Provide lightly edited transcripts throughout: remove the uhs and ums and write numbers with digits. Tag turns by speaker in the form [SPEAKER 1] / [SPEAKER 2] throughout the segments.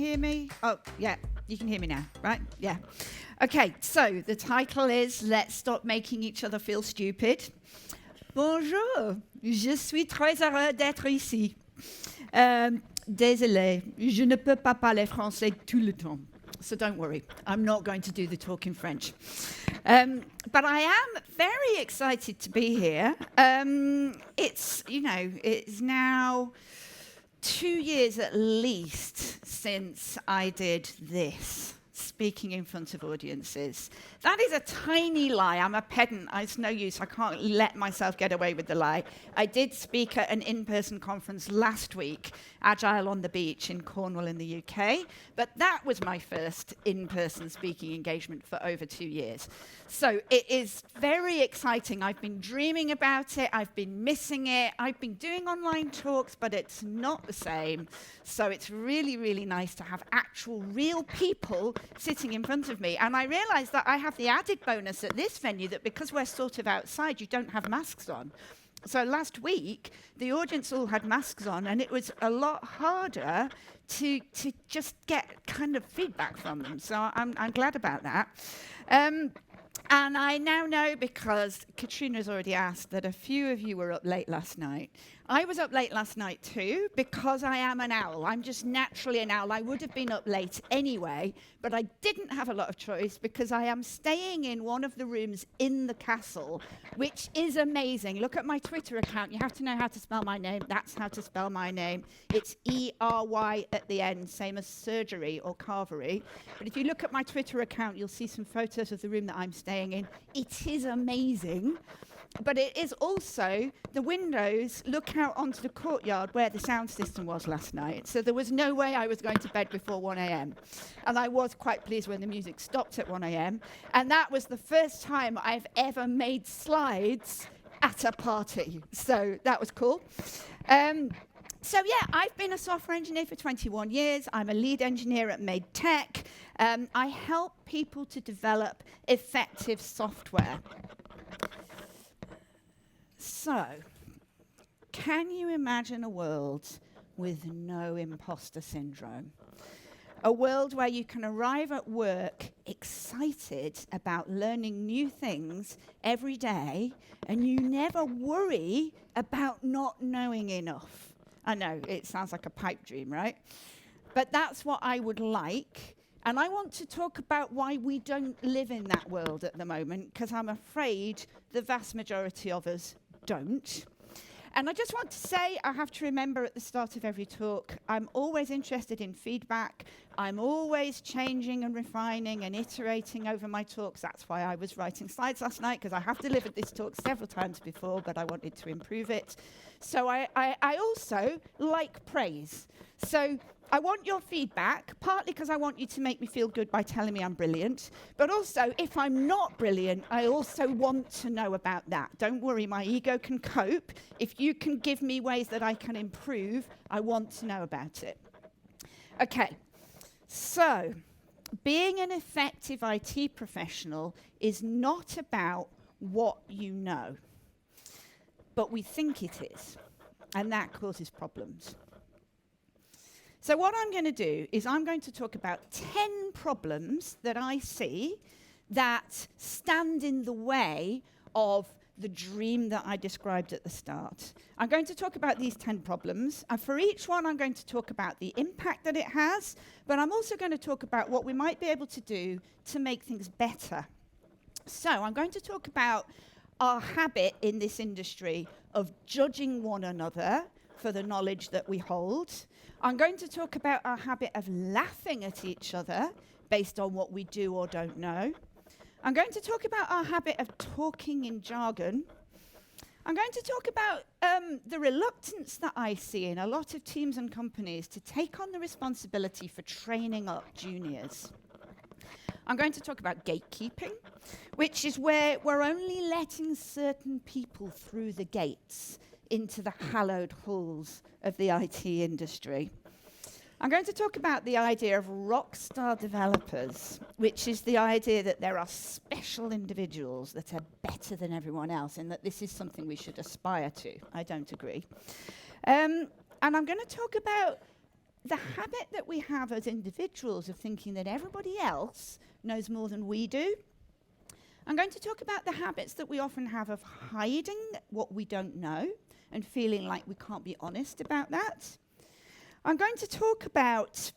[SPEAKER 1] hear me? Oh, yeah, you can hear me now, right? Yeah. Okay, so the title is Let's Stop Making Each Other Feel Stupid. Bonjour, je suis très heureux d'être ici. Désolé, je ne peux pas parler français tout le temps. So don't worry, I'm not going to do the talk in French. But I am very excited to be here. It's now 2 years at least since I did this, speaking in front of audiences. That is a tiny lie. I'm a pedant. It's no use. I can't let myself get away with the lie. I did speak at an in-person conference last week, Agile on the Beach in Cornwall in the UK, but that was my first in-person speaking engagement for over 2 years. So it is very exciting. I've been dreaming about it. I've been missing it. I've been doing online talks, but it's not the same. So it's really, really nice to have actual real people sitting in front of me. And I realized that I have the added bonus at this venue that because we're sort of outside, you don't have masks on. So last week, the audience all had masks on, and it was a lot harder to just get kind of feedback from them. So I'm glad about that. And I now know, because Katrina's already asked, that a few of you were up late last night. I was up late last night too, because I am an owl. I'm just naturally an owl. I would have been up late anyway, but I didn't have a lot of choice because I am staying in one of the rooms in the castle, which is amazing. Look at my Twitter account. You have to know how to spell my name. That's how to spell my name. It's E-R-Y at the end, same as surgery or carvery. But if you look at my Twitter account, you'll see some photos of the room that I'm staying in. It is amazing. But it is also, the windows look out onto the courtyard where the sound system was last night. So there was no way I was going to bed before 1 a.m. And I was quite pleased when the music stopped at 1 a.m. And that was the first time I've ever made slides at a party. So that was cool. So yeah, I've been a software engineer for 21 years. I'm a lead engineer at Made Tech. I help people to develop effective software. So, can you imagine a world with no imposter syndrome? A world where you can arrive at work excited about learning new things every day, and you never worry about not knowing enough. I know, it sounds like a pipe dream, right? But that's what I would like. And I want to talk about why we don't live in that world at the moment, because I'm afraid the vast majority of us don't. And I just want to say, I have to remember at the start of every talk, I'm always interested in feedback. I'm always changing and refining and iterating over my talks. That's why I was writing slides last night, because I have delivered this talk several times before, but I wanted to improve it. So I also like praise. So I want your feedback, partly because I want you to make me feel good by telling me I'm brilliant, but also, if I'm not brilliant, I also want to know about that. Don't worry, my ego can cope. If you can give me ways that I can improve, I want to know about it. Okay, so being an effective IT professional is not about what you know, but we think it is, and that causes problems. So what I'm going to do is I'm going to talk about 10 problems that I see that stand in the way of the dream that I described at the start. I'm going to talk about these 10 problems, and for each one I'm going to talk about the impact that it has, but I'm also going to talk about what we might be able to do to make things better. So I'm going to talk about our habit in this industry of judging one another for the knowledge that we hold. I'm going to talk about our habit of laughing at each other based on what we do or don't know. I'm going to talk about our habit of talking in jargon. I'm going to talk about the reluctance that I see in a lot of teams and companies to take on the responsibility for training up juniors. I'm going to talk about gatekeeping, which is where we're only letting certain people through the gates into the hallowed halls of the IT industry. I'm going to talk about the idea of Rockstar developers, which is the idea that there are special individuals that are better than everyone else, and that this is something we should aspire to. I don't agree. And I'm going to talk about the habit that we have as individuals of thinking that everybody else knows more than we do. I'm going to talk about the habits that we often have of hiding what we don't know and feeling like we can't be honest about that. I'm going to talk about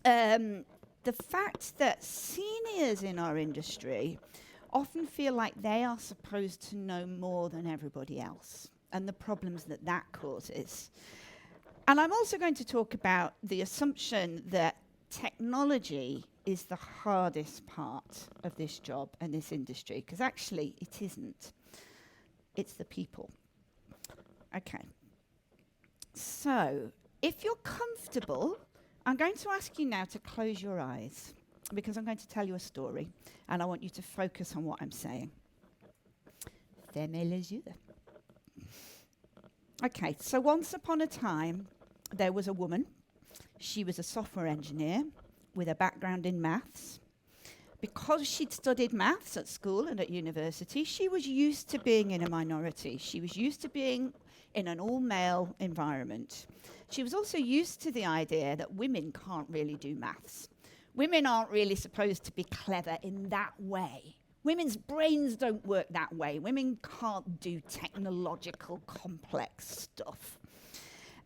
[SPEAKER 1] the fact that seniors in our industry often feel like they are supposed to know more than everybody else and the problems that that causes. And I'm also going to talk about the assumption that technology is the hardest part of this job and this industry, because actually it isn't. It's the people. Okay. So, if you're comfortable, I'm going to ask you now to close your eyes, because I'm going to tell you a story, and I want you to focus on what I'm saying. Fermez les yeux. Okay, so once upon a time, there was a woman. She was a software engineer with a background in maths. Because she'd studied maths at school and at university, she was used to being in a minority. She was used to being in an all-male environment. She was also used to the idea that women can't really do maths. Women aren't really supposed to be clever in that way. Women's brains don't work that way. Women can't do technological, complex stuff.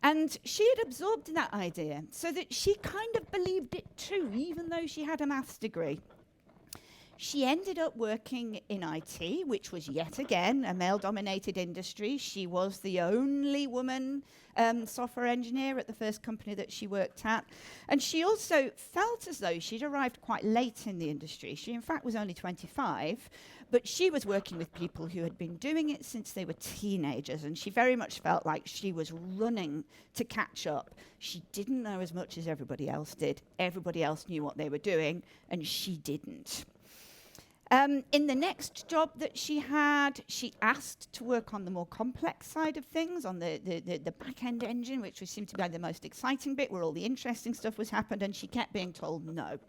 [SPEAKER 1] And she had absorbed that idea, so that she kind of believed it too, even though she had a maths degree. She ended up working in IT, which was yet again a male-dominated industry. She was the only woman software engineer at the first company that she worked at. And she also felt as though she'd arrived quite late in the industry. She, in fact, was only 25, but she was working with people who had been doing it since they were teenagers, and she very much felt like she was running to catch up. She didn't know as much as everybody else did. Everybody else knew what they were doing, and she didn't. In the next job that she had, she asked to work on the more complex side of things, on the back-end engine, which seemed to be the most exciting bit, where all the interesting stuff was happened, and she kept being told no.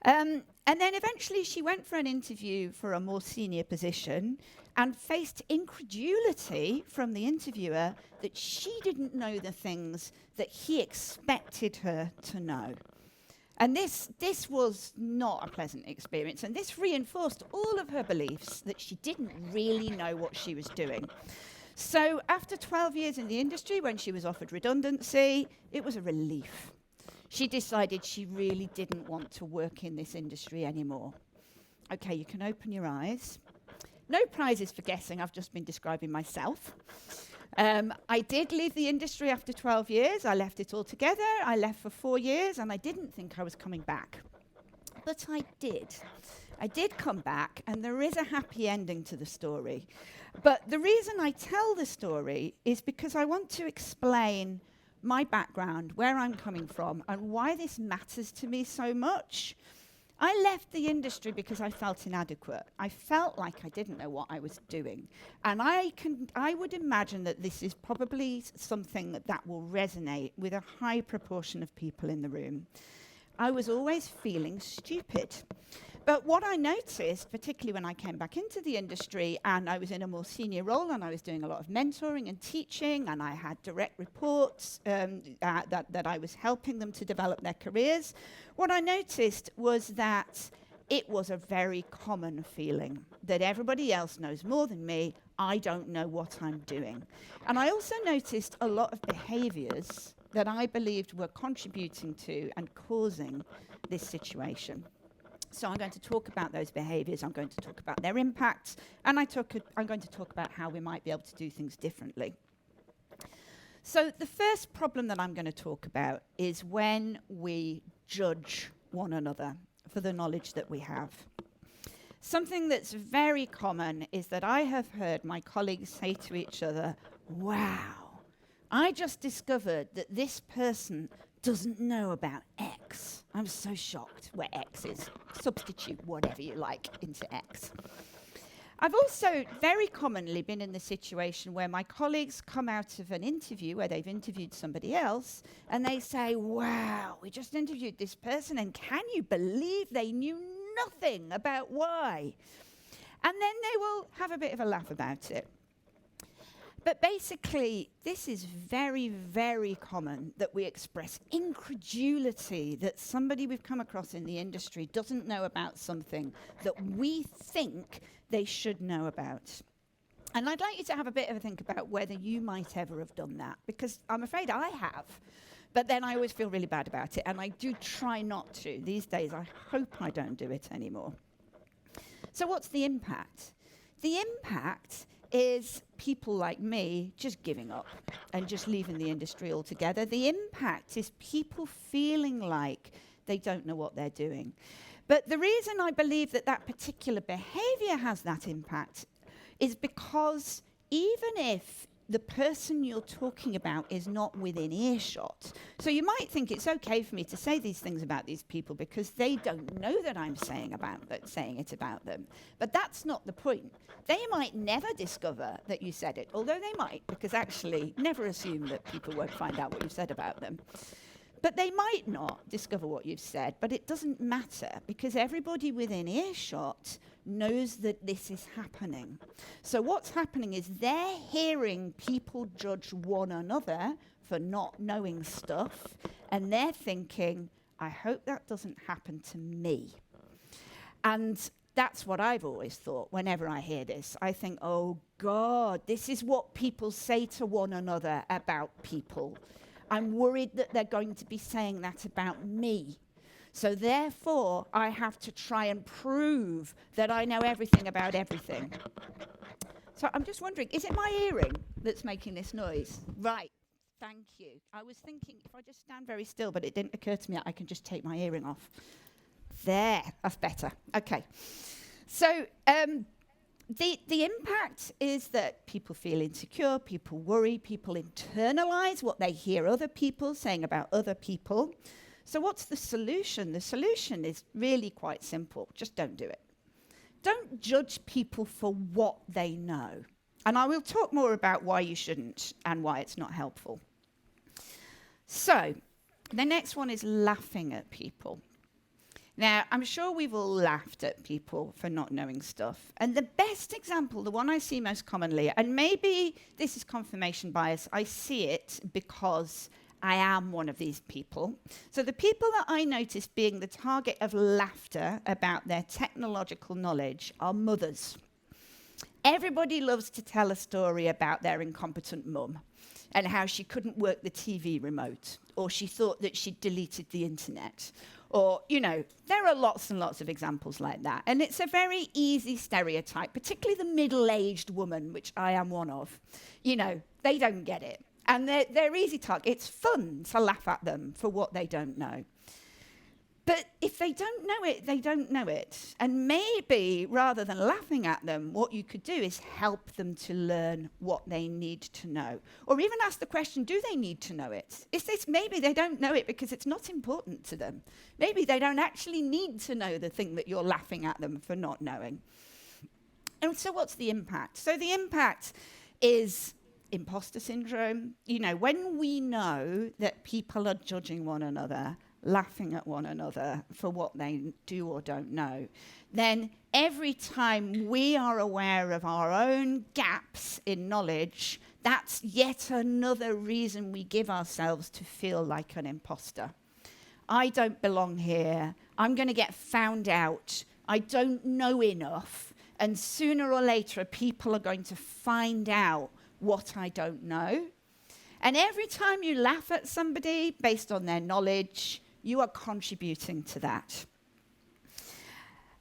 [SPEAKER 1] And then eventually she went for an interview for a more senior position and faced incredulity from the interviewer that she didn't know the things that he expected her to know. And this was not a pleasant experience, and this reinforced all of her beliefs that she didn't really know what she was doing. So after 12 years in the industry, when she was offered redundancy, it was a relief. She decided she really didn't want to work in this industry anymore. Okay, you can open your eyes. No prizes for guessing, I've just been describing myself. I did leave the industry after 12 years. I left it altogether. I left for 4 years, and I didn't think I was coming back. But I did. I did come back, and there is a happy ending to the story. But the reason I tell the story is because I want to explain my background, where I'm coming from, and why this matters to me so much. I left the industry because I felt inadequate. I felt like I didn't know what I was doing. And I would imagine that this is probably something that will resonate with a high proportion of people in the room. I was always feeling stupid. But what I noticed, particularly when I came back into the industry and I was in a more senior role and I was doing a lot of mentoring and teaching and I had direct reports that I was helping them to develop their careers, what I noticed was that it was a very common feeling that everybody else knows more than me. I don't know what I'm doing. And I also noticed a lot of behaviors that I believed were contributing to and causing this situation. So I'm going to talk about those behaviors, I'm going to talk about their impacts, and I'm going to talk about how we might be able to do things differently. So the first problem that I'm going to talk about is when we judge one another for the knowledge that we have. Something that's very common is that I have heard my colleagues say to each other, "Wow, I just discovered that this person doesn't know about X. I'm so shocked," where X is. Substitute whatever you like into X. I've also very commonly been in the situation where my colleagues come out of an interview where they've interviewed somebody else and they say, "Wow, we just interviewed this person and can you believe they knew nothing about Y?" And then they will have a bit of a laugh about it. But basically, this is very, very common that we express incredulity that somebody we've come across in the industry doesn't know about something that we think they should know about. And I'd like you to have a bit of a think about whether you might ever have done that, because I'm afraid I have. But then I always feel really bad about it, and I do try not to. These days, I hope I don't do it anymore. So what's the impact? The impact is people like me just giving up and just leaving the industry altogether. The impact is people feeling like they don't know what they're doing. But the reason I believe that that particular behavior has that impact is because even if the person you're talking about is not within earshot. So you might think it's okay for me to say these things about these people because they don't know that I'm saying it about them. But that's not the point. They might never discover that you said it, although they might, because actually never assume that people won't find out what you've said about them. But they might not discover what you've said, but it doesn't matter because everybody within earshot knows that this is happening. So what's happening is they're hearing people judge one another for not knowing stuff, and they're thinking, I hope that doesn't happen to me. And that's what I've always thought whenever I hear this. I think, oh God, this is what people say to one another about people. I'm worried that they're going to be saying that about me. So therefore, I have to try and prove that I know everything about everything. So I'm just wondering, is it my earring that's making this noise? Right, thank you. I was thinking if I just stand very still, but it didn't occur to me I can just take my earring off. There, that's better. Okay. So the impact is that people feel insecure, people worry, people internalize what they hear other people saying about other people. So what's the solution? The solution is really quite simple. Just don't do it. Don't judge people for what they know. And I will talk more about why you shouldn't and why it's not helpful. So the next one is laughing at people. Now, I'm sure we've all laughed at people for not knowing stuff. And the best example, the one I see most commonly, and maybe this is confirmation bias, I see it because I am one of these people. So the people that I notice being the target of laughter about their technological knowledge are mothers. Everybody loves to tell a story about their incompetent mum and how she couldn't work the TV remote, or she thought that she'd deleted the internet. Or, you know, there are lots and lots of examples like that. And it's a very easy stereotype, particularly the middle-aged woman, which I am one of. You know, they don't get it. And they're easy target. It's fun to laugh at them for what they don't know. But if they don't know it, they don't know it. And maybe, rather than laughing at them, what you could do is help them to learn what they need to know. Or even ask the question, do they need to know it? Is this maybe they don't know it because it's not important to them? Maybe they don't actually need to know the thing that you're laughing at them for not knowing. And so what's the impact? So the impact is imposter syndrome. You know, when we know that people are judging one another, laughing at one another for what they do or don't know, then every time we are aware of our own gaps in knowledge, that's yet another reason we give ourselves to feel like an imposter. I don't belong here. I'm going to get found out. I don't know enough. And sooner or later, people are going to find out what I don't know. And every time you laugh at somebody based on their knowledge, you are contributing to that.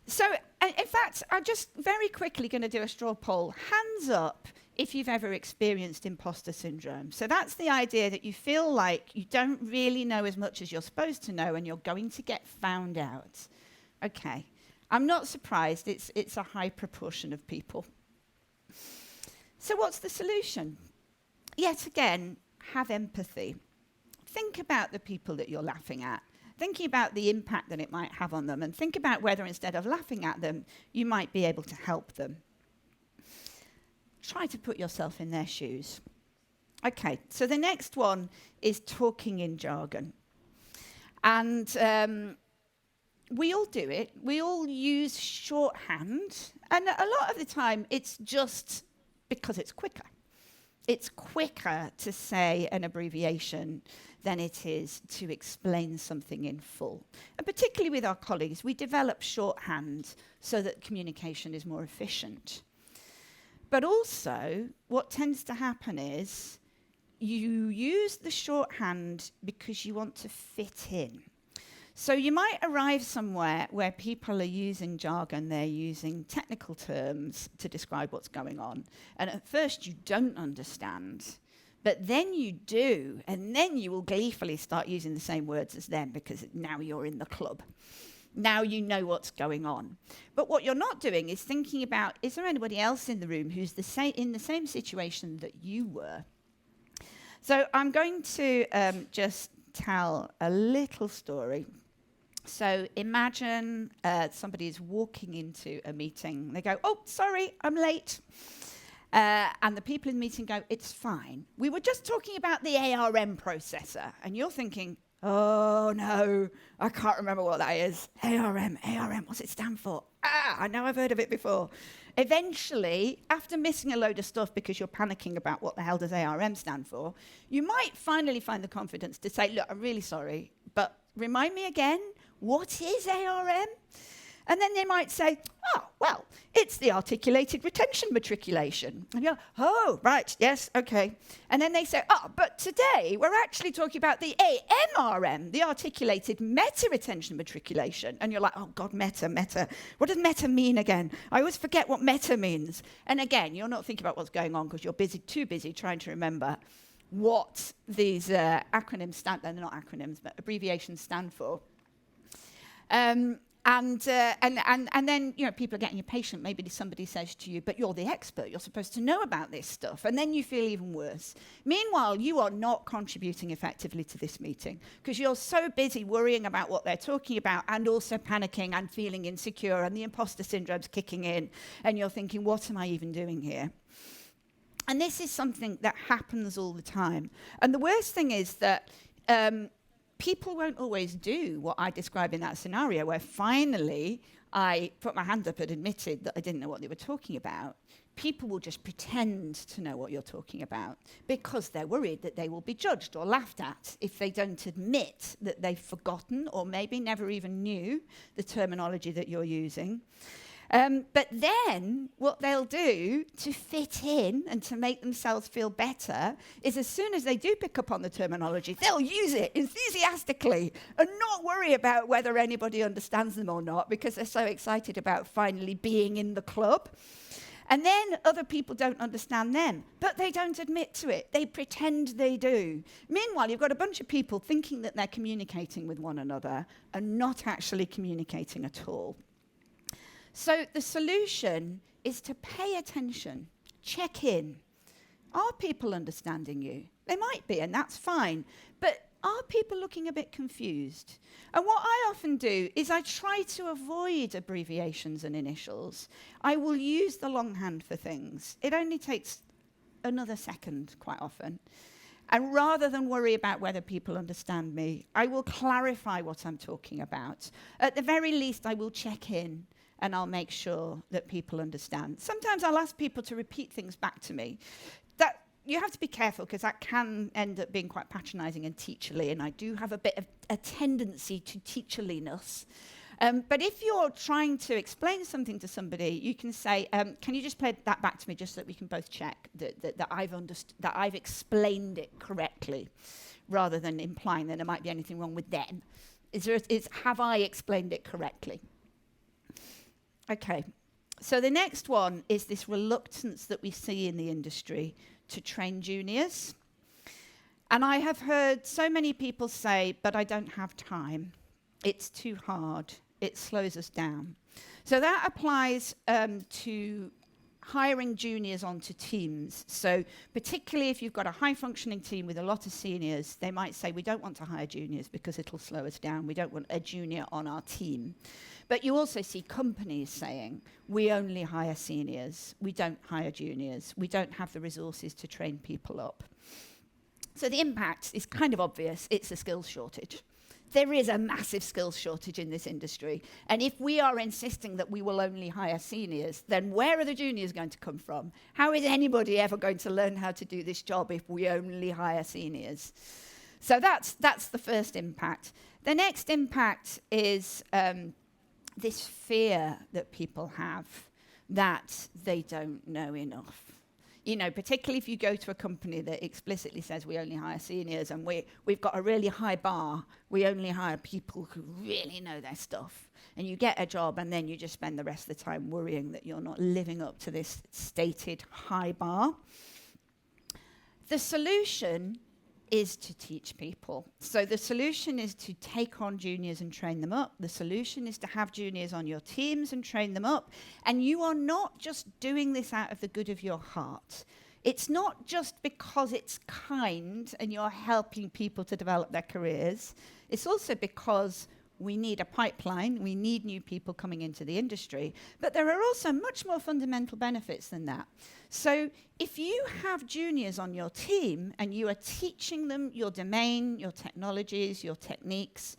[SPEAKER 1] So, in fact, I'm just very quickly going to do a straw poll. Hands up if you've ever experienced imposter syndrome. So that's the idea that you feel like you don't really know as much as you're supposed to know and you're going to get found out. Okay. I'm not surprised. It's a high proportion of people. So what's the solution? Yet again, have empathy. Think about the people that you're laughing at. Thinking about the impact that it might have on them, and think about whether instead of laughing at them, you might be able to help them. Try to put yourself in their shoes. Okay, so the next one is talking in jargon. And we all do it. We all use shorthand. And a lot of the time, it's just because it's quicker. It's quicker to say an abbreviation than it is to explain something in full. And particularly with our colleagues, we develop shorthand so that communication is more efficient. But also, what tends to happen is you use the shorthand because you want to fit in. So you might arrive somewhere where people are using jargon, they're using technical terms to describe what's going on. And at first you don't understand, but then you do, and then you will gleefully start using the same words as them because now you're in the club. Now you know what's going on. But what you're not doing is thinking about, is there anybody else in the room who's in the same situation that you were? So I'm going to just tell a little story. So imagine somebody is walking into a meeting. They go, oh, sorry, I'm late. And the people in the meeting go, it's fine. We were just talking about the ARM processor. And you're thinking, oh, no, I can't remember what that is. ARM, what's it stand for? I know I've heard of it before. Eventually, after missing a load of stuff because you're panicking about what the hell does ARM stand for, you might finally find the confidence to say, look, I'm really sorry, but remind me again, what is ARM? And then they might say, oh, well, it's the articulated retention matriculation. And you go, oh, right, yes, okay. And then they say, oh, but today we're actually talking about the AMRM, the articulated meta-retention matriculation. And you're like, oh, God, meta. What does meta mean again? I always forget what meta means. And again, you're not thinking about what's going on because you're too busy trying to remember what these acronyms stand for. They're not acronyms, but abbreviations stand for. And then, you know, people are getting impatient. Maybe somebody says to you, but you're the expert. You're supposed to know about this stuff. And then you feel even worse. Meanwhile, you are not contributing effectively to this meeting because you're so busy worrying about what they're talking about and also panicking and feeling insecure and the imposter syndrome's kicking in. And you're thinking, what am I even doing here? And this is something that happens all the time. And the worst thing is that people won't always do what I describe in that scenario where finally I put my hand up and admitted that I didn't know what they were talking about. People will just pretend to know what you're talking about because they're worried that they will be judged or laughed at if they don't admit that they've forgotten or maybe never even knew the terminology that you're using. But then what they'll do to fit in and to make themselves feel better is as soon as they do pick up on the terminology, they'll use it enthusiastically and not worry about whether anybody understands them or not because they're so excited about finally being in the club. And then other people don't understand them, but they don't admit to it. They pretend they do. Meanwhile, you've got a bunch of people thinking that they're communicating with one another and not actually communicating at all. So the solution is to pay attention, check in. Are people understanding you? They might be, and that's fine. But are people looking a bit confused? And what I often do is I try to avoid abbreviations and initials. I will use the longhand for things. It only takes another second quite often. And rather than worry about whether people understand me, I will clarify what I'm talking about. At the very least, I will check in. And I'll make sure that people understand. Sometimes I'll ask people to repeat things back to me. That you have to be careful because that can end up being quite patronizing and teacherly, and I do have a bit of a tendency to teacherliness. But if you're trying to explain something to somebody, you can say, can you just play that back to me just so that we can both check that I've explained it correctly, rather than implying that there might be anything wrong with them. Have I explained it correctly? Okay, so the next one is this reluctance that we see in the industry to train juniors. And I have heard so many people say, but I don't have time. It's too hard. It slows us down. So that applies to hiring juniors onto teams. So particularly if you've got a high-functioning team with a lot of seniors, they might say, we don't want to hire juniors because it'll slow us down. We don't want a junior on our team. But you also see companies saying, we only hire seniors. We don't hire juniors. We don't have the resources to train people up. So the impact is kind of obvious. It's a skills shortage. There is a massive skills shortage in this industry. And if we are insisting that we will only hire seniors, then where are the juniors going to come from? How is anybody ever going to learn how to do this job if we only hire seniors? So that's the first impact. The next impact is this fear that people have that they don't know enough. You know, particularly if you go to a company that explicitly says we only hire seniors and we've got a really high bar, we only hire people who really know their stuff. And you get a job and then you just spend the rest of the time worrying that you're not living up to this stated high bar. The solution is to teach people. So the solution is to take on juniors and train them up. The solution is to have juniors on your teams and train them up. And you are not just doing this out of the good of your heart. It's not just because it's kind and you're helping people to develop their careers. It's also because we need a pipeline, we need new people coming into the industry. But there are also much more fundamental benefits than that. So if you have juniors on your team and you are teaching them your domain, your technologies, your techniques,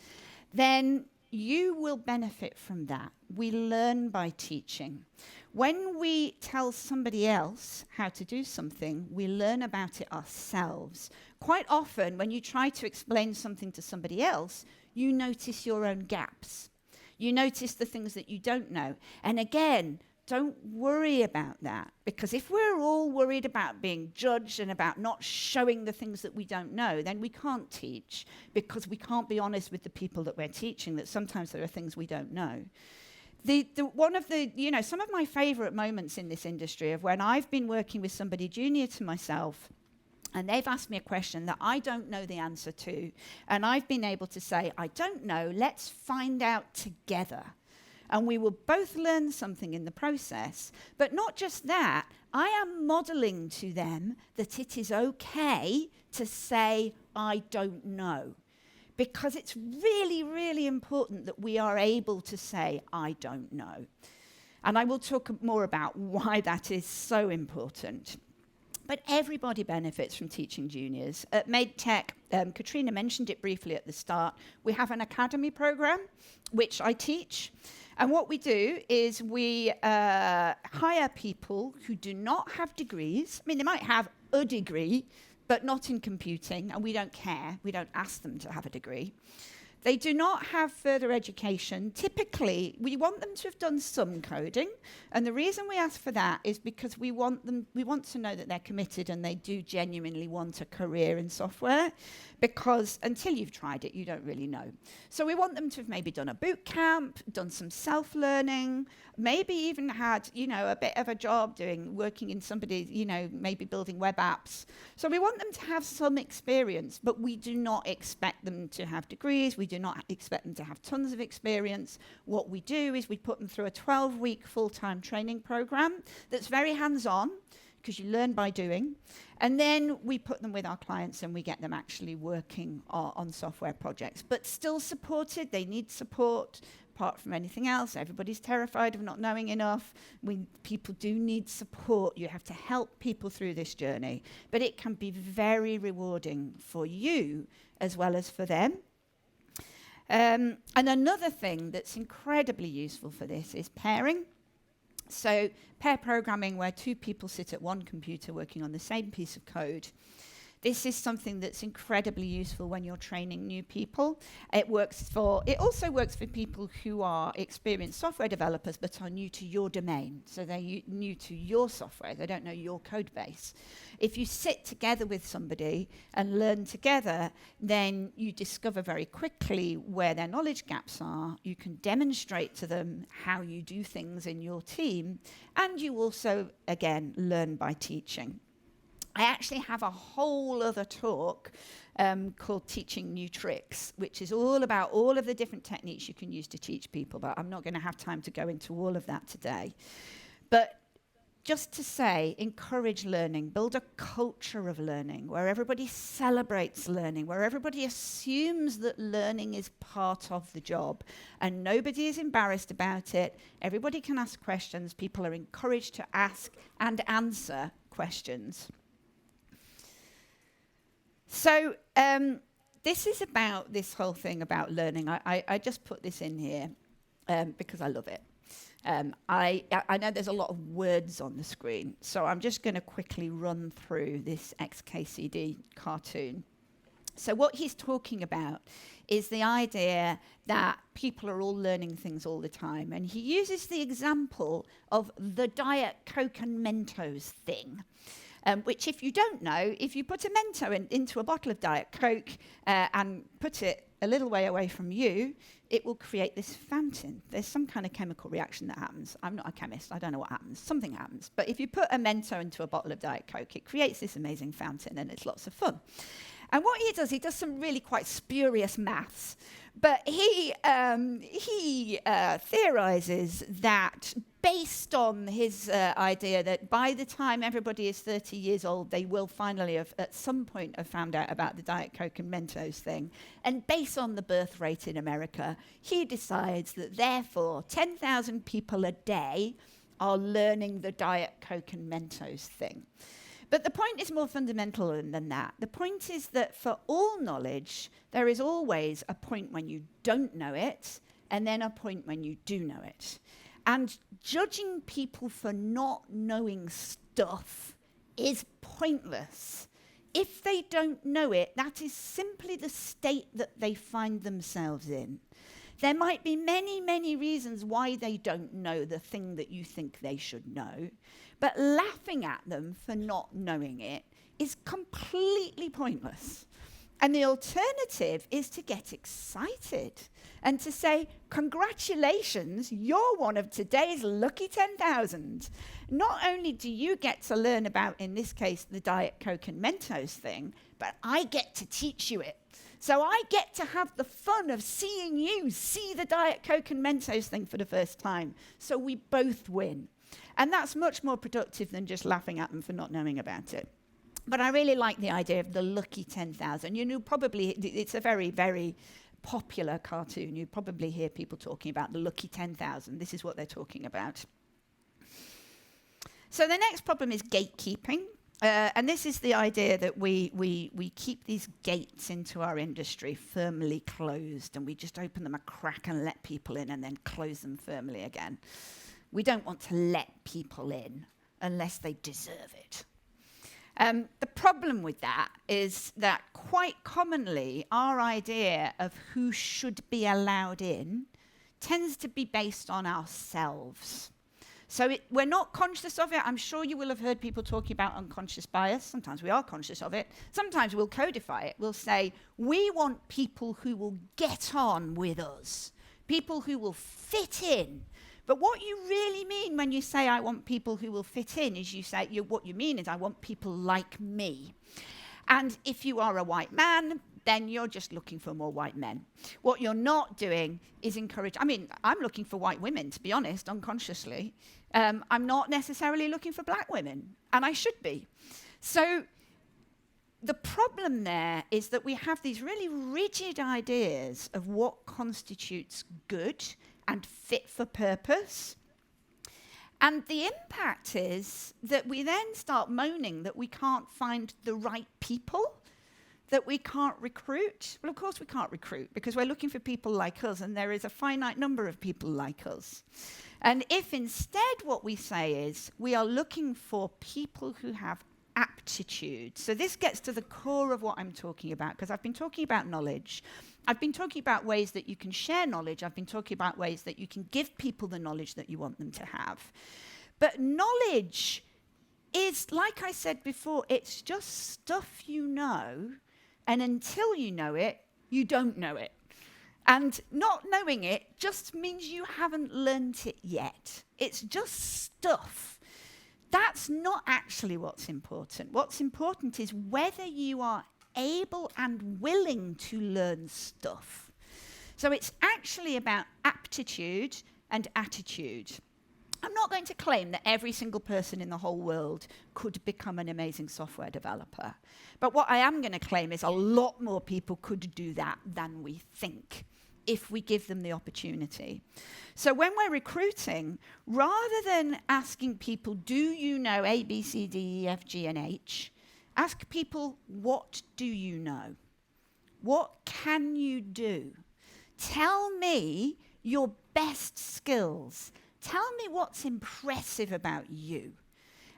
[SPEAKER 1] then you will benefit from that. We learn by teaching. When we tell somebody else how to do something, we learn about it ourselves. Quite often, when you try to explain something to somebody else, you notice your own gaps. You notice the things that you don't know. And again, don't worry about that, because if we're all worried about being judged and about not showing the things that we don't know, then we can't teach, because we can't be honest with the people that we're teaching that sometimes there are things we don't know. Some of my favorite moments in this industry of when I've been working with somebody junior to myself and they've asked me a question that I don't know the answer to, and I've been able to say, I don't know, let's find out together. And we will both learn something in the process. But not just that, I am modeling to them that it is okay to say, I don't know. Because it's really, really important that we are able to say, I don't know. And I will talk more about why that is so important. But everybody benefits from teaching juniors. At MadeTech, Katrina mentioned it briefly at the start, we have an academy program, which I teach. And what we do is we hire people who do not have degrees. I mean, they might have a degree, but not in computing, and we don't care. We don't ask them to have a degree. They do not have further education. Typically, we want them to have done some coding, and the reason we ask for that is because we want to know that they're committed and they do genuinely want a career in software, because until you've tried it, you don't really know. So we want them to have maybe done a boot camp, done some self-learning, maybe even had, a bit of a job working in somebody, maybe building web apps. So we want them to have some experience, but we do not expect them to have degrees. We do not expect them to have tons of experience. What we do is we put them through a 12-week full-time training program that's very hands-on, because you learn by doing. And then we put them with our clients and we get them actually working on software projects, but still supported. They need support. Apart from anything else, everybody's terrified of not knowing enough. People do need support. You have to help people through this journey. But it can be very rewarding for you as well as for them. And another thing that's incredibly useful for this is pairing. So pair programming, where two people sit at one computer working on the same piece of code. This is something that's incredibly useful when you're training new people. It also works for people who are experienced software developers but are new to your domain. So they're new to your software. They don't know your code base. If you sit together with somebody and learn together, then you discover very quickly where their knowledge gaps are. You can demonstrate to them how you do things in your team. And you also, again, learn by teaching. I actually have a whole other talk called Teaching New Tricks, which is all about all of the different techniques you can use to teach people, but I'm not going to have time to go into all of that today. But just to say, encourage learning, build a culture of learning where everybody celebrates learning, where everybody assumes that learning is part of the job and nobody is embarrassed about it. Everybody can ask questions. People are encouraged to ask and answer questions. So this is about this whole thing about learning. I just put this in here because I love it. I know there's a lot of words on the screen, so I'm just going to quickly run through this XKCD cartoon. So what he's talking about is the idea that people are all learning things all the time. And he uses the example of the Diet Coke and Mentos thing, which, if you don't know, if you put a Mento into a bottle of Diet Coke and put it a little way away from you, it will create this fountain. There's some kind of chemical reaction that happens. I'm not a chemist. I don't know what happens. Something happens. But if you put a Mento into a bottle of Diet Coke, it creates this amazing fountain, and it's lots of fun. And what he does some really quite spurious maths, but he theorizes that based on his idea that by the time everybody is 30 years old, they will finally have, at some point, have found out about the Diet Coke and Mentos thing. And based on the birth rate in America, he decides that therefore 10,000 people a day are learning the Diet Coke and Mentos thing. But the point is more fundamental than that. The point is that for all knowledge, there is always a point when you don't know it, and then a point when you do know it. And judging people for not knowing stuff is pointless. If they don't know it, that is simply the state that they find themselves in. There might be many, many reasons why they don't know the thing that you think they should know, but laughing at them for not knowing it is completely pointless. And the alternative is to get excited and to say, congratulations, you're one of today's lucky 10,000. Not only do you get to learn about, in this case, the Diet Coke and Mentos thing, but I get to teach you it. So I get to have the fun of seeing you see the Diet Coke and Mentos thing for the first time. So we both win. And that's much more productive than just laughing at them for not knowing about it. But I really like the idea of the lucky 10,000. You know, probably it's a very, very popular cartoon. You probably hear people talking about the lucky 10,000. This is what they're talking about. So the next problem is gatekeeping. And this is the idea that we keep these gates into our industry firmly closed, and we just open them a crack and let people in and then close them firmly again. We don't want to let people in unless they deserve it. The problem with that is that quite commonly our idea of who should be allowed in tends to be based on ourselves. So we're not conscious of it. I'm sure you will have heard people talking about unconscious bias. Sometimes we are conscious of it. Sometimes we'll codify it. We'll say, we want people who will get on with us, people who will fit in. But what you really mean when you say, I want people who will fit in, is you say, what you mean is, I want people like me. And if you are a white man, then you're just looking for more white men. What you're not doing is encourage. I mean, I'm looking for white women, to be honest, unconsciously. I'm not necessarily looking for black women, and I should be. So the problem there is that we have these really rigid ideas of what constitutes good and fit for purpose. And the impact is that we then start moaning that we can't find the right people, that we can't recruit. Well, of course we can't recruit, because we're looking for people like us, and there is a finite number of people like us. And if instead what we say is we are looking for people who have aptitude. So this gets to the core of what I'm talking about, because I've been talking about knowledge. I've been talking about ways that you can share knowledge. I've been talking about ways that you can give people the knowledge that you want them to have. But knowledge is, like I said before, it's just stuff you know, and until you know it, you don't know it. And not knowing it just means you haven't learnt it yet. It's just stuff. That's not actually what's important. What's important is whether you are able and willing to learn stuff. So it's actually about aptitude and attitude. I'm not going to claim that every single person in the whole world could become an amazing software developer. But what I am going to claim is a lot more people could do that than we think, if we give them the opportunity. So when we're recruiting, rather than asking people, do you know A, B, C, D, E, F, G, and H, ask people, what do you know? What can you do? Tell me your best skills. Tell me what's impressive about you.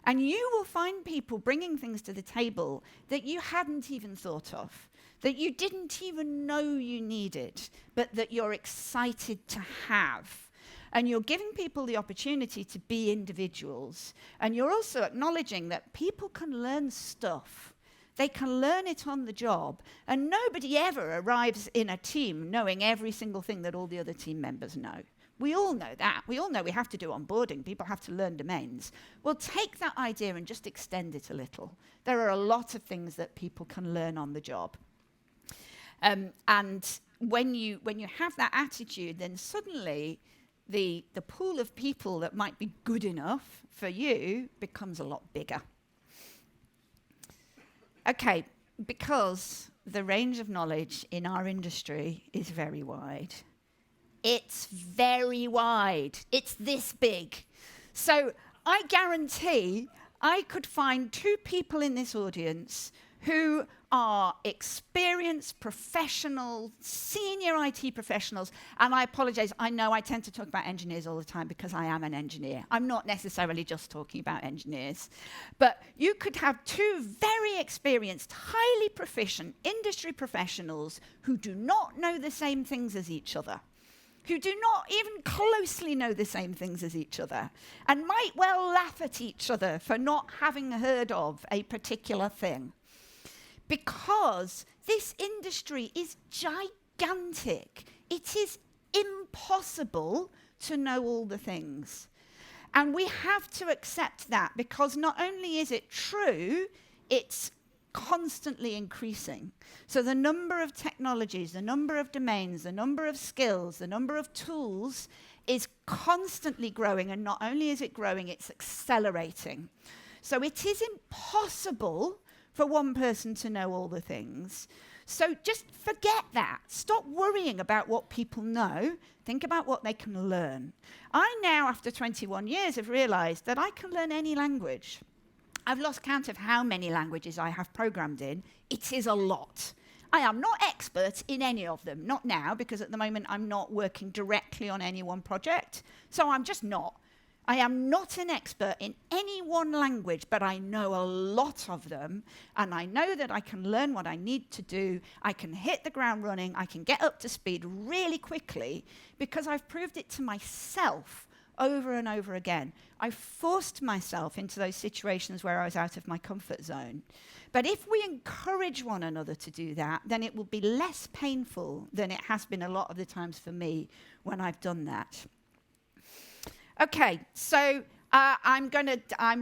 [SPEAKER 1] And you will find people bringing things to the table that you hadn't even thought of, that you didn't even know you needed, but that you're excited to have. And you're giving people the opportunity to be individuals. And you're also acknowledging that people can learn stuff. They can learn it on the job. And nobody ever arrives in a team knowing every single thing that all the other team members know. We all know that. We all know we have to do onboarding. People have to learn domains. Well, take that idea and just extend it a little. There are a lot of things that people can learn on the job. And when you have that attitude, then suddenly the pool of people that might be good enough for you becomes a lot bigger. Okay, because the range of knowledge in our industry is very wide. It's very wide. It's this big. So I guarantee I could find 2 people in this audience who are experienced professionals, senior IT professionals, and I apologize, I know I tend to talk about engineers all the time because I am an engineer. I'm not necessarily just talking about engineers. But you could have 2 very experienced, highly proficient industry professionals who do not know the same things as each other, who do not even closely know the same things as each other, and might well laugh at each other for not having heard of a particular thing. Because this industry is gigantic. It is impossible to know all the things. And we have to accept that, because not only is it true, it's constantly increasing. So the number of technologies, the number of domains, the number of skills, the number of tools is constantly growing. And not only is it growing, it's accelerating. So it is impossible for one person to know all the things. So just forget that. Stop worrying about what people know. Think about what they can learn. I now, after 21 years, have realized that I can learn any language. I've lost count of how many languages I have programmed in. It is a lot. I am not expert in any of them. Not now, because at the moment I'm not working directly on any one project. So I'm just not. I am not an expert in any one language, but I know a lot of them, and I know that I can learn what I need to do. I can hit the ground running. I can get up to speed really quickly because I've proved it to myself over and over again. I forced myself into those situations where I was out of my comfort zone. But if we encourage one another to do that, then it will be less painful than it has been a lot of the times for me when I've done that. Okay, so I'm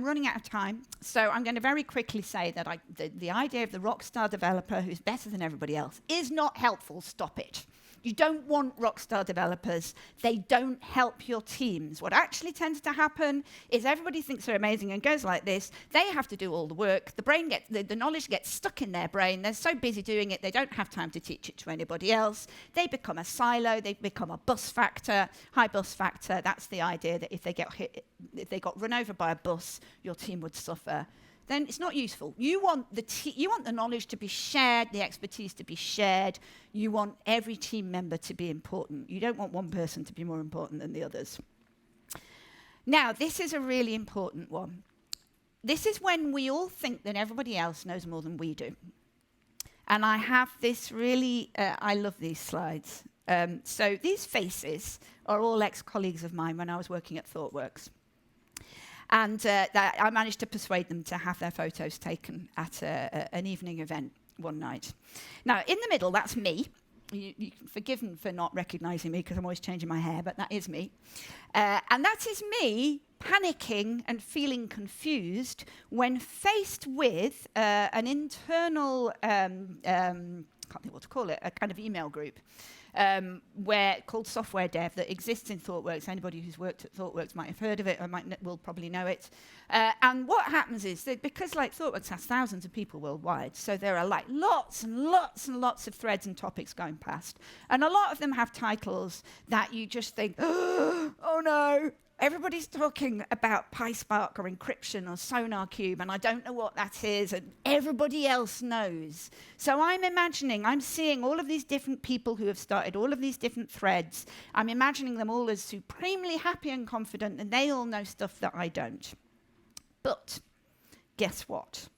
[SPEAKER 1] running out of time, so I'm going to very quickly say that the idea of the Rockstar developer who's better than everybody else is not helpful. Stop it. You don't want Rockstar developers. They don't help your teams. What actually tends to happen is everybody thinks they're amazing and goes like this. They have to do all the work. The knowledge gets stuck in their brain. They're so busy doing it, they don't have time to teach it to anybody else. They become a silo. They become a bus factor, high bus factor. That's the idea that if they got run over by a bus, your team would suffer. Then it's not useful. You want the knowledge to be shared, the expertise to be shared. You want every team member to be important. You don't want one person to be more important than the others. Now, this is a really important one. This is when we all think that everybody else knows more than we do. And I have this really, I love these slides. So these faces are all ex-colleagues of mine when I was working at ThoughtWorks. And I managed to persuade them to have their photos taken at an evening event one night. Now, in the middle, that's me. You're forgiven for not recognizing me because I'm always changing my hair, but that is me. And that is me panicking and feeling confused when faced with an internal, I can't think what to call it, a kind of email group. Called Software Dev that exists in ThoughtWorks. Anybody who's worked at ThoughtWorks might have heard of it or will probably know it. And what happens is that because ThoughtWorks has thousands of people worldwide, so there are lots and lots and lots of threads and topics going past. And a lot of them have titles that you just think, oh no, Everybody's talking about PySpark or encryption or SonarQube, and I don't know what that is, and everybody else knows. So I'm seeing all of these different people who have started all of these different threads. I'm imagining them all as supremely happy and confident, and they all know stuff that I don't. But guess what?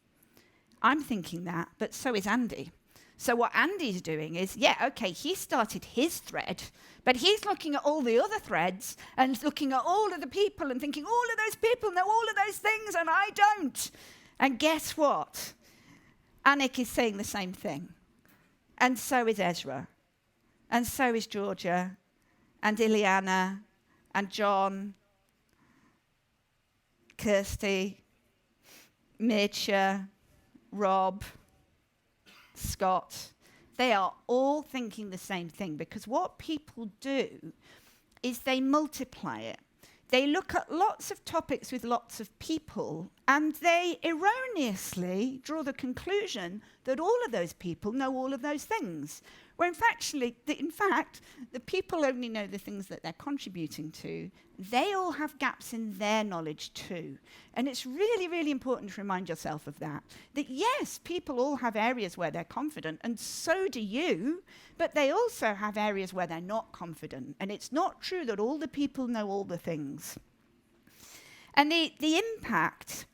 [SPEAKER 1] I'm thinking that, but so is Andy. So what Andy's doing is, he started his thread, but he's looking at all the other threads and looking at all of the people and thinking, all of those people know all of those things and I don't. And guess what? Anik is saying the same thing. And so is Ezra. And so is Georgia. And Ileana. And John. Kirsty. Mircea. Rob. Scott, they are all thinking the same thing, because what people do is they multiply it. They look at lots of topics with lots of people, and they erroneously draw the conclusion that all of those people know all of those things. Where in fact, the people only know the things that they're contributing to. They all have gaps in their knowledge too. And it's really, really important to remind yourself of that. That yes, people all have areas where they're confident, and so do you, but they also have areas where they're not confident. And it's not true that all the people know all the things. And the impact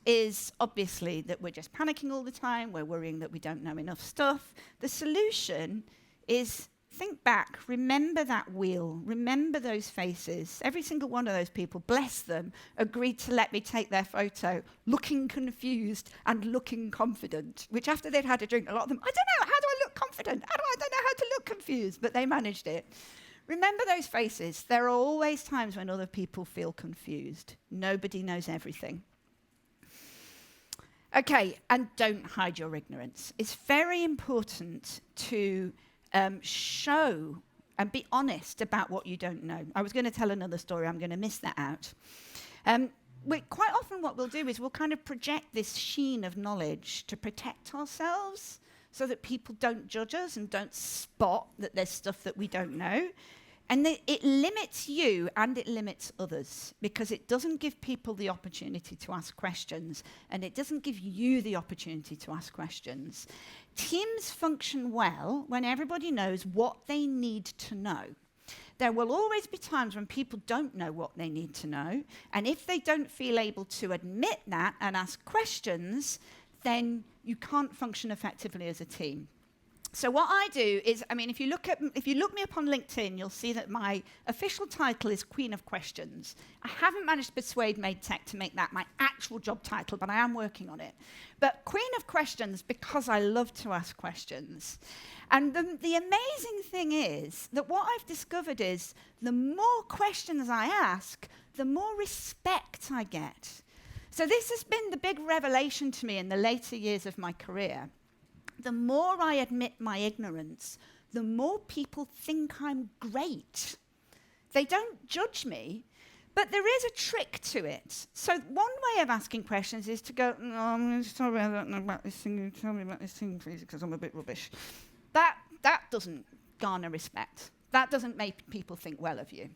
[SPEAKER 1] is obviously that we're just panicking all the time, we're worrying that we don't know enough stuff. The solution is think back, remember that wheel, remember those faces. Every single one of those people, bless them, agreed to let me take their photo, looking confused and looking confident, which after they'd had a drink, a lot of them, I don't know, how do I look confident? I don't know how to look confused, but they managed it. Remember those faces. There are always times when other people feel confused. Nobody knows everything. Okay, and don't hide your ignorance. It's very important to show and be honest about what you don't know. I was going to tell another story. I'm going to miss that out. Quite often what we'll do is we'll kind of project this sheen of knowledge to protect ourselves so that people don't judge us and don't spot that there's stuff that we don't know. And it limits you and it limits others, because it doesn't give people the opportunity to ask questions, and it doesn't give you the opportunity to ask questions. Teams function well when everybody knows what they need to know. There will always be times when people don't know what they need to know, and if they don't feel able to admit that and ask questions, then you can't function effectively as a team. So what I do is, if you look me up on LinkedIn, you'll see that my official title is Queen of Questions. I haven't managed to persuade Made Tech to make that my actual job title, but I am working on it. But Queen of Questions because I love to ask questions. And the amazing thing is that what I've discovered is the more questions I ask, the more respect I get. So this has been the big revelation to me in the later years of my career. The more I admit my ignorance, the more people think I'm great. They don't judge me, but there is a trick to it. So one way of asking questions is to go, "No, I'm sorry, I don't know about this thing. You tell me about this thing, please, because I'm a bit rubbish." That doesn't garner respect. That doesn't make people think well of you.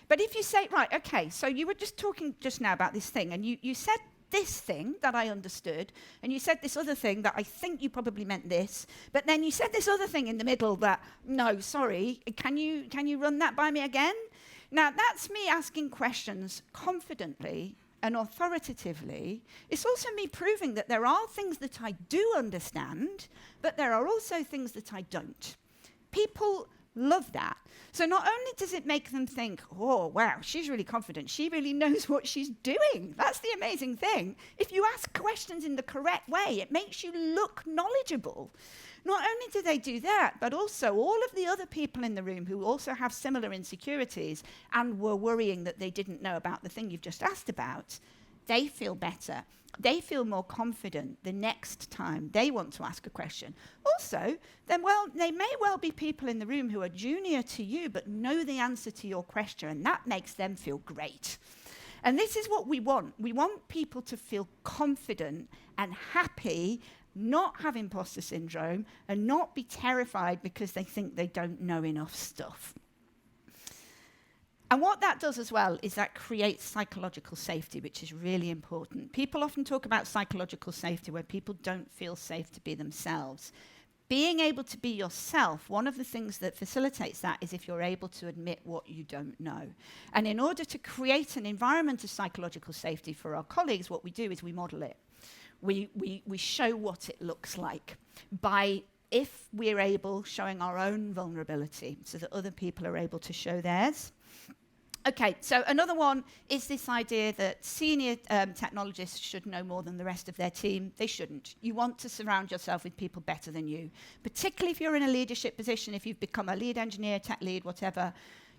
[SPEAKER 1] But if you say, right, okay, so you were just talking just now about this thing, and you said this thing that I understood, and you said this other thing that I think you probably meant this, but then you said this other thing in the middle that, no, sorry, can you run that by me again? Now, that's me asking questions confidently and authoritatively. It's also me proving that there are things that I do understand, but there are also things that I don't. People love that. So not only does it make them think, oh, wow, she's really confident. She really knows what she's doing. That's the amazing thing. If you ask questions in the correct way, it makes you look knowledgeable. Not only do they do that, but also all of the other people in the room who also have similar insecurities and were worrying that they didn't know about the thing you've just asked about, they feel better. They feel more confident the next time they want to ask a question. Also, there may well be people in the room who are junior to you but know the answer to your question, and that makes them feel great. And this is what we want. We want people to feel confident and happy, not have imposter syndrome, and not be terrified because they think they don't know enough stuff. And what that does as well is that creates psychological safety, which is really important. People often talk about psychological safety where people don't feel safe to be themselves. Being able to be yourself, one of the things that facilitates that is if you're able to admit what you don't know. And in order to create an environment of psychological safety for our colleagues, what we do is we model it. We show what it looks like by, if we're able, showing our own vulnerability so that other people are able to show theirs. Okay, so another one is this idea that senior technologists should know more than the rest of their team. They shouldn't. You want to surround yourself with people better than you, particularly if you're in a leadership position, if you've become a lead engineer, tech lead, whatever.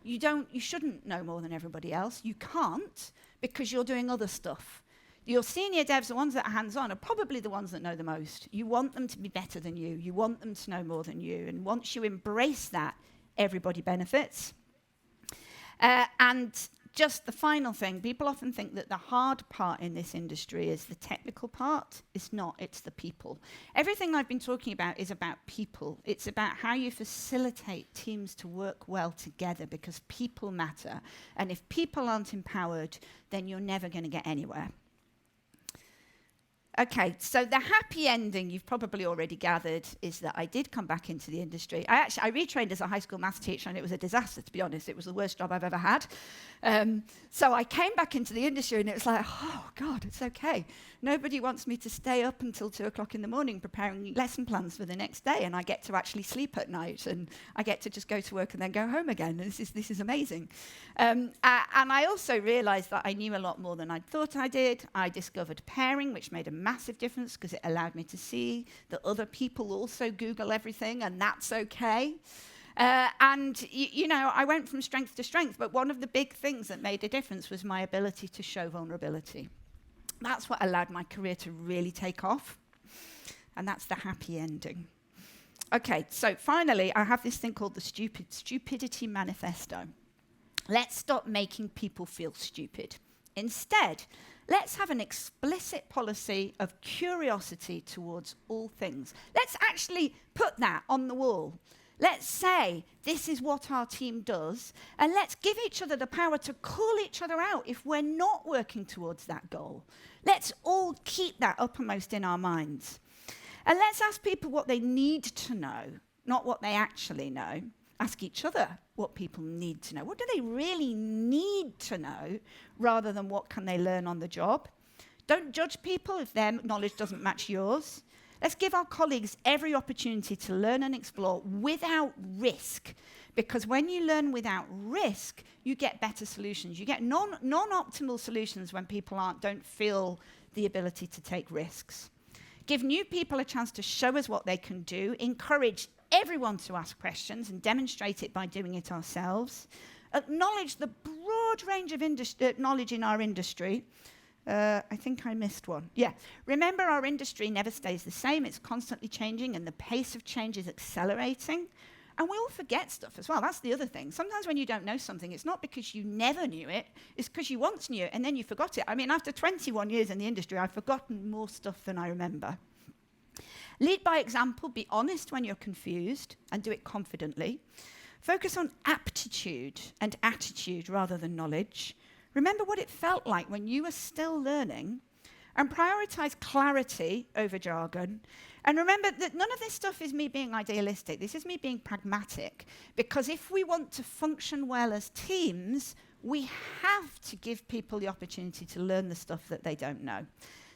[SPEAKER 1] You shouldn't know more than everybody else. You can't, because you're doing other stuff. Your senior devs, the ones that are hands-on, are probably the ones that know the most. You want them to be better than you. You want them to know more than you. And once you embrace that, everybody benefits. And just the final thing, people often think that the hard part in this industry is the technical part. It's not, it's the people. Everything I've been talking about is about people. It's about how you facilitate teams to work well together, because people matter. And if people aren't empowered, then you're never going to get anywhere. Okay, so the happy ending, you've probably already gathered, is that I did come back into the industry. I retrained as a high school maths teacher, and it was a disaster, to be honest. It was the worst job I've ever had. So I came back into the industry, and it was like, oh, God, it's okay. Nobody wants me to stay up until 2 o'clock in the morning preparing lesson plans for the next day, and I get to actually sleep at night, and I get to just go to work and then go home again. This is amazing. And I also realized that I knew a lot more than I thought I did. I discovered pairing, which made a massive difference because it allowed me to see that other people also Google everything, and that's okay. And I went from strength to strength, but one of the big things that made a difference was my ability to show vulnerability. That's what allowed my career to really take off, and that's the happy ending. Okay, so finally, I have this thing called the Stupidity Manifesto. Let's stop making people feel stupid. Instead, let's have an explicit policy of curiosity towards all things. Let's actually put that on the wall. Let's say this is what our team does, and let's give each other the power to call each other out if we're not working towards that goal. Let's all keep that uppermost in our minds. And let's ask people what they need to know, not what they actually know. Ask each other what people need to know. What do they really need to know, rather than what can they learn on the job? Don't judge people if their knowledge doesn't match yours. Let's give our colleagues every opportunity to learn and explore without risk, because when you learn without risk, you get better solutions. You get non-optimal solutions when people don't feel the ability to take risks. Give new people a chance to show us what they can do. Encourage everyone to ask questions and demonstrate it by doing it ourselves. Acknowledge the broad range of knowledge in our industry. I think I missed one. Yeah. Remember, our industry never stays the same. It's constantly changing, and the pace of change is accelerating. And we all forget stuff as well. That's the other thing. Sometimes when you don't know something, it's not because you never knew it. It's because you once knew it, and then you forgot it. I mean, after 21 years in the industry, I've forgotten more stuff than I remember. Lead by example. Be honest when you're confused, and do it confidently. Focus on aptitude and attitude rather than knowledge. Remember what it felt like when you were still learning, and prioritize clarity over jargon. And remember that none of this stuff is me being idealistic. This is me being pragmatic, because if we want to function well as teams, we have to give people the opportunity to learn the stuff that they don't know.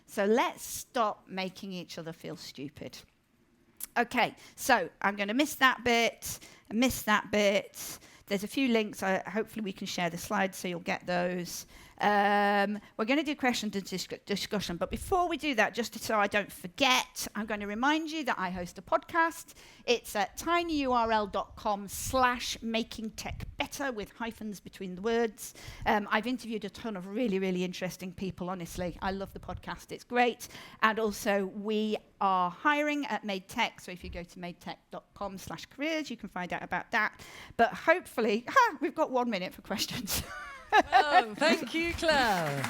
[SPEAKER 1] So let's stop making each other feel stupid. Okay, so I'm going to miss that bit. There's a few links. Hopefully we can share the slides so you'll get those. We're going to do question and discussion, but before we do that, just so I don't forget, I'm going to remind you that I host a podcast. It's at tinyurl.com/makingtechbetter with hyphens between the words. I've interviewed a ton of really, really interesting people, honestly. I love the podcast. It's great. And also, we are hiring at Made Tech, so if you go to madetech.com/careers, you can find out about that. But hopefully, we've got 1 minute for questions.
[SPEAKER 2] Oh, thank you, Clare.